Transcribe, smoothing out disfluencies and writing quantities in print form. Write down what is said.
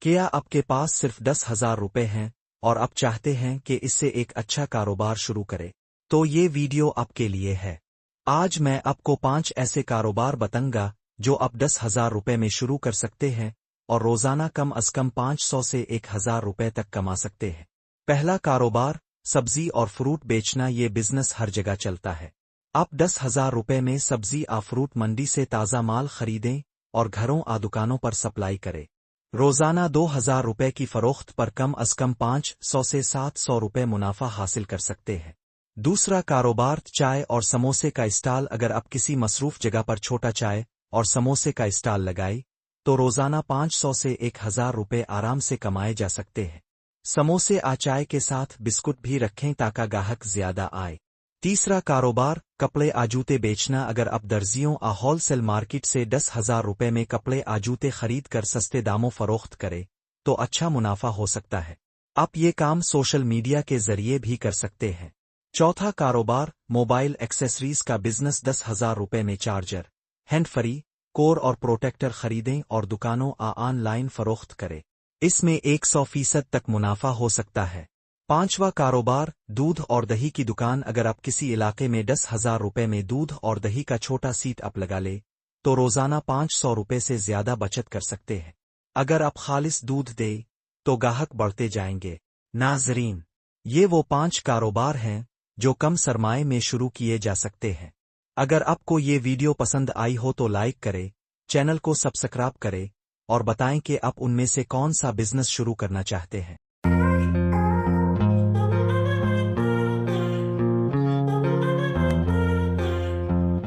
کیا آپ کے پاس صرف 10,000 روپے ہیں اور آپ چاہتے ہیں کہ اس سے ایک اچھا کاروبار شروع کرے؟ تو یہ ویڈیو آپ کے لیے ہے۔ آج میں آپ کو 5 ایسے کاروبار بتاؤں گا جو آپ 10,000 روپے میں شروع کر سکتے ہیں اور روزانہ کم از کم 500 سے 1,000 روپے تک کما سکتے ہیں۔ پہلا کاروبار، سبزی اور فروٹ بیچنا۔ یہ بزنس ہر جگہ چلتا ہے۔ آپ 10,000 روپے میں سبزی فروٹ منڈی سے تازہ مال خریدیں اور گھروں دکانوں پر سپلائی کریں۔ روزانہ 2,000 روپے کی فروخت پر کم از کم 500 سے 700 روپے منافع حاصل کر سکتے ہیں۔ دوسرا کاروبار، چائے اور سموسے کا اسٹال۔ اگر آپ کسی مصروف جگہ پر چھوٹا چائے اور سموسے کا اسٹال لگائیں تو روزانہ 500 سے 1,000 روپے آرام سے کمائے جا سکتے ہیں۔ سموسے چائے کے ساتھ بسکٹ بھی رکھیں تاکہ گاہک زیادہ آئے۔ تیسرا کاروبار، کپڑے جوتے بیچنا۔ اگر آپ درزیوں ہول سیل مارکیٹ سے 10,000 روپے میں کپڑے جوتے خرید کر سستے داموں فروخت کریں تو اچھا منافع ہو سکتا ہے۔ آپ یہ کام سوشل میڈیا کے ذریعے بھی کر سکتے ہیں۔ چوتھا کاروبار، موبائل ایکسیسریز کا بزنس۔ 10,000 روپے میں چارجر، ہینڈ فری، کور اور پروٹیکٹر خریدیں اور دکانوں آن لائن فروخت کریں۔ اس میں 100% تک منافع ہو سکتا ہے۔ پانچواں کاروبار، دودھ اور دہی کی دکان۔ اگر آپ کسی علاقے میں 10,000 روپے میں دودھ اور دہی کا چھوٹا سیٹ اپ لگا لے تو روزانہ 500 روپے سے زیادہ بچت کر سکتے ہیں۔ اگر آپ خالص دودھ دیں تو گاہک بڑھتے جائیں گے۔ ناظرین، یہ وہ 5 کاروبار ہیں جو کم سرمائے میں شروع کیے جا سکتے ہیں۔ اگر آپ کو یہ ویڈیو پسند آئی ہو تو لائک کریں، چینل کو سبسکرائب کریں اور بتائیں کہ آپ ان میں سے کون سا بزنس شروع کرنا چاہتے ہیں۔